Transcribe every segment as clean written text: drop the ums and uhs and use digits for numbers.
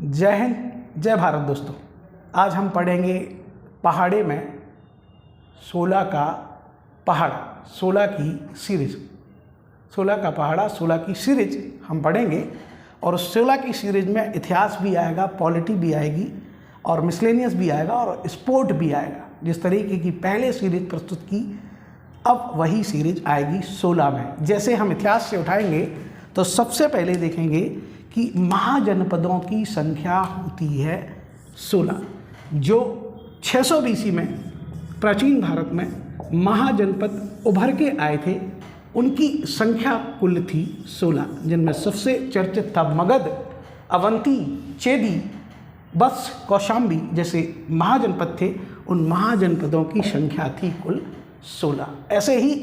जय हिंद, जय भारत दोस्तों। आज हम पढ़ेंगे पहाड़े में 16 का पहाड़ा, 16 की सीरीज। 16 का पहाड़ा, 16 की सीरीज हम पढ़ेंगे और उस 16 की सीरीज में इतिहास भी आएगा, पॉलिटी भी आएगी और मिसलेनियस भी आएगा और स्पोर्ट भी आएगा। जिस तरीके की पहले सीरीज प्रस्तुत की, अब वही सीरीज आएगी 16 में। जैसे हम इतिहास से उठाएंगे तो सबसे पहले देखेंगे कि महाजनपदों की संख्या होती है 16। जो 600 BC में प्राचीन भारत में महाजनपद उभर के आए थे, उनकी संख्या कुल थी 16, जिनमें सबसे चर्चित था मगध, अवंती, चेदी, बत्स, कौशाम्बी जैसे महाजनपद थे। उन महाजनपदों की संख्या थी कुल 16। ऐसे ही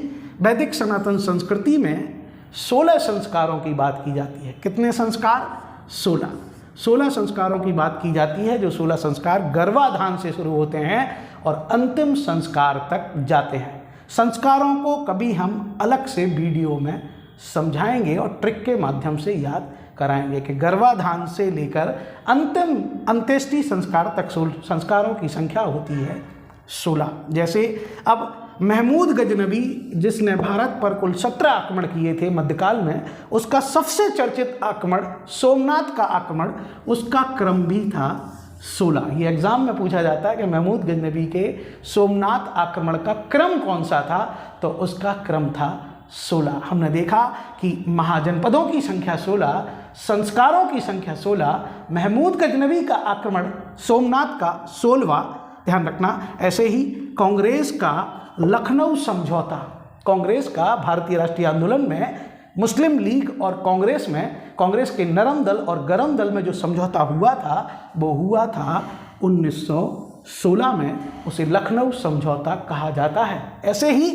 वैदिक सनातन संस्कृति में 16 संस्कारों की बात की जाती है। कितने संस्कार? 16 संस्कारों की बात की जाती है, जो 16 संस्कार गर्भाधान से शुरू होते हैं और अंतिम संस्कार तक जाते हैं। संस्कारों को कभी हम अलग से वीडियो में समझाएंगे और ट्रिक के माध्यम से याद कराएंगे कि गर्भाधान से लेकर अंतिम अंत्येष्टि संस्कार तक संस्कारों की संख्या होती है 16। जैसे अब महमूद गजनबी, जिसने भारत पर कुल 17 आक्रमण किए थे मध्यकाल में, उसका सबसे चर्चित आक्रमण सोमनाथ का आक्रमण, उसका क्रम भी था 16। ये एग्जाम में पूछा जाता है कि महमूद गजनबी के सोमनाथ आक्रमण का क्रम कौन सा था, तो उसका क्रम था 16। हमने देखा कि महाजनपदों की संख्या 16, संस्कारों की संख्या 16, महमूद गजनबी का आक्रमण सोमनाथ का 16वां। ध्यान रखना। ऐसे ही कांग्रेस का लखनऊ समझौता, कांग्रेस का भारतीय राष्ट्रीय आंदोलन में मुस्लिम लीग और कांग्रेस में, कांग्रेस के नरम दल और गरम दल में जो समझौता हुआ था, वो हुआ था 1916 में। उसे लखनऊ समझौता कहा जाता है। ऐसे ही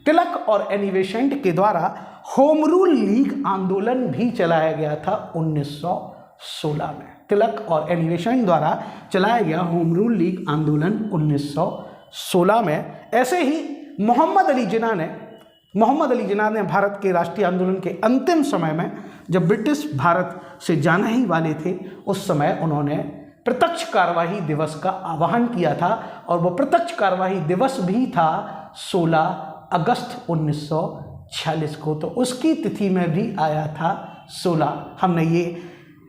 तिलक और एनी बेसेंट के द्वारा होम रूल लीग आंदोलन भी चलाया गया था 1916 में। तिलक और एनी बेसेंट द्वारा चलाया गया होम रूल लीग आंदोलन 1916 में। ऐसे ही मोहम्मद अली जिन्ना ने भारत के राष्ट्रीय आंदोलन के अंतिम समय में, जब ब्रिटिश भारत से जाने ही वाले थे, उस समय उन्होंने प्रत्यक्ष कार्यवाही दिवस का आह्वान किया था और वो प्रत्यक्ष कार्यवाही दिवस भी था 16 अगस्त 1946 को। तो उसकी तिथि में भी आया था 16। हमने ये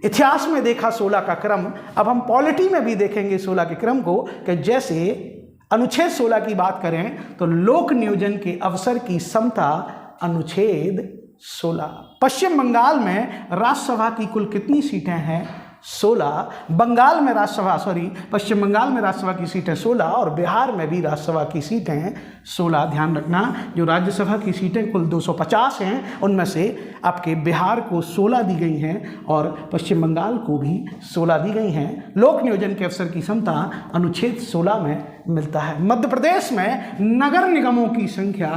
इतिहास में देखा 16 का क्रम। अब हम पॉलिटी में भी देखेंगे 16 के क्रम को, कि जैसे अनुच्छेद 16 की बात करें तो लोक नियोजन के अवसर की समता, अनुच्छेद 16। पश्चिम बंगाल में राज्यसभा की कुल कितनी सीटें हैं? 16। पश्चिम बंगाल में राज्यसभा की सीटें 16 और बिहार में भी राज्यसभा की सीटें 16। ध्यान रखना, जो राज्यसभा की सीटें कुल 250 हैं, उनमें से आपके बिहार को 16 दी गई हैं और पश्चिम बंगाल को भी 16 दी गई हैं। लोक नियोजन के अवसर की समता अनुच्छेद 16 में मिलता है। मध्य प्रदेश में नगर निगमों की संख्या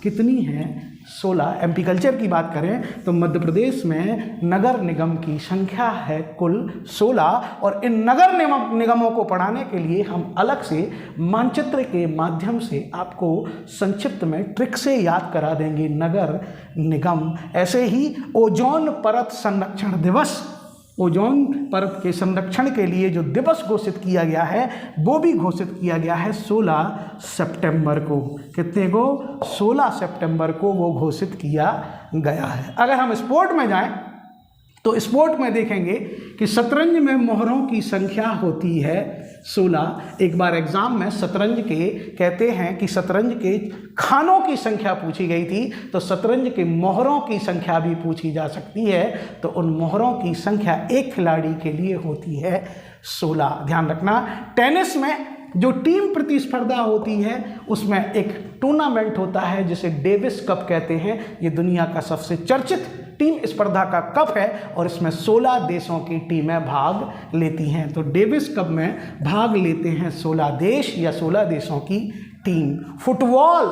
कितनी है? 16। एमपी कल्चर की बात करें तो मध्य प्रदेश में नगर निगम की संख्या है कुल 16 और इन नगर निगमों को पढ़ाने के लिए हम अलग से मानचित्र के माध्यम से आपको संक्षिप्त में ट्रिक से याद करा देंगे नगर निगम। ऐसे ही ओजोन परत संरक्षण दिवस, ओजोन परत के संरक्षण के लिए जो दिवस घोषित किया गया है, वो भी घोषित किया गया है 16 सितंबर को। कितने को? 16 सितंबर को वो घोषित किया गया है। अगर हम स्पोर्ट में जाएं तो स्पोर्ट में देखेंगे कि शतरंज में मोहरों की संख्या होती है 16। एक बार एग्जाम में शतरंज के कहते हैं कि शतरंज के खानों की संख्या पूछी गई थी, तो शतरंज के मोहरों की संख्या भी पूछी जा सकती है। तो उन मोहरों की संख्या एक खिलाड़ी के लिए होती है 16। ध्यान रखना। टेनिस में जो टीम प्रतिस्पर्धा होती है, उसमें एक टूर्नामेंट होता है जिसे डेविस कप कहते हैं। ये दुनिया का सबसे चर्चित टीम स्पर्धा का कप है और इसमें 16 देशों की टीमें भाग लेती हैं। तो डेविस कप में भाग लेते हैं 16 देश या 16 देशों की टीम। फुटबॉल,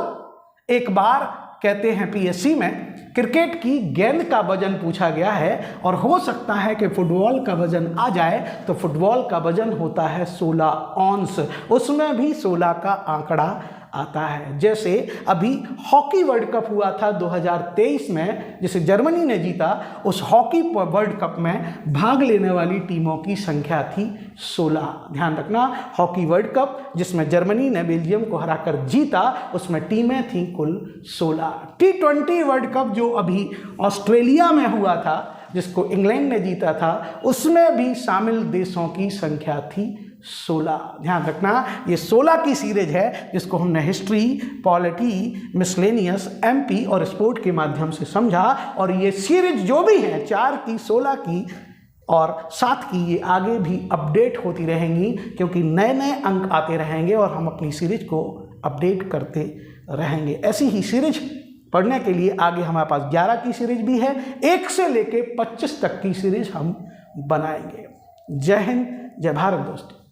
एक बार कहते हैं पीएससी में क्रिकेट की गेंद का वजन पूछा गया है और हो सकता है कि फुटबॉल का वजन आ जाए, तो फुटबॉल का वजन होता है 16 औंस। उसमें भी 16 का आंकड़ा आता है। जैसे अभी हॉकी वर्ल्ड कप हुआ था 2023 में, जिसे जर्मनी ने जीता। उस हॉकी वर्ल्ड कप में भाग लेने वाली टीमों की संख्या थी 16। ध्यान रखना, हॉकी वर्ल्ड कप जिसमें जर्मनी ने बेल्जियम को हराकर जीता, उसमें टीमें थीं कुल 16। T20 वर्ल्ड कप जो अभी ऑस्ट्रेलिया में हुआ था, जिसको इंग्लैंड ने जीता था, उसमें भी शामिल देशों की संख्या थी 16। ध्यान रखना, ये 16 की सीरीज है जिसको हमने हिस्ट्री, पॉलिटी, मिसलेनियस, एमपी और स्पोर्ट के माध्यम से समझा। और ये सीरीज जो भी है 4 की, 16 की और 7 की, ये आगे भी अपडेट होती रहेंगी, क्योंकि नए नए अंक आते रहेंगे और हम अपनी सीरीज को अपडेट करते रहेंगे। ऐसी ही सीरीज पढ़ने के लिए आगे हमारे पास 11 की सीरीज भी है, 1 से लेके 25 तक की सीरीज हम बनाएंगे। जय हिंद, जय भारत दोस्तों।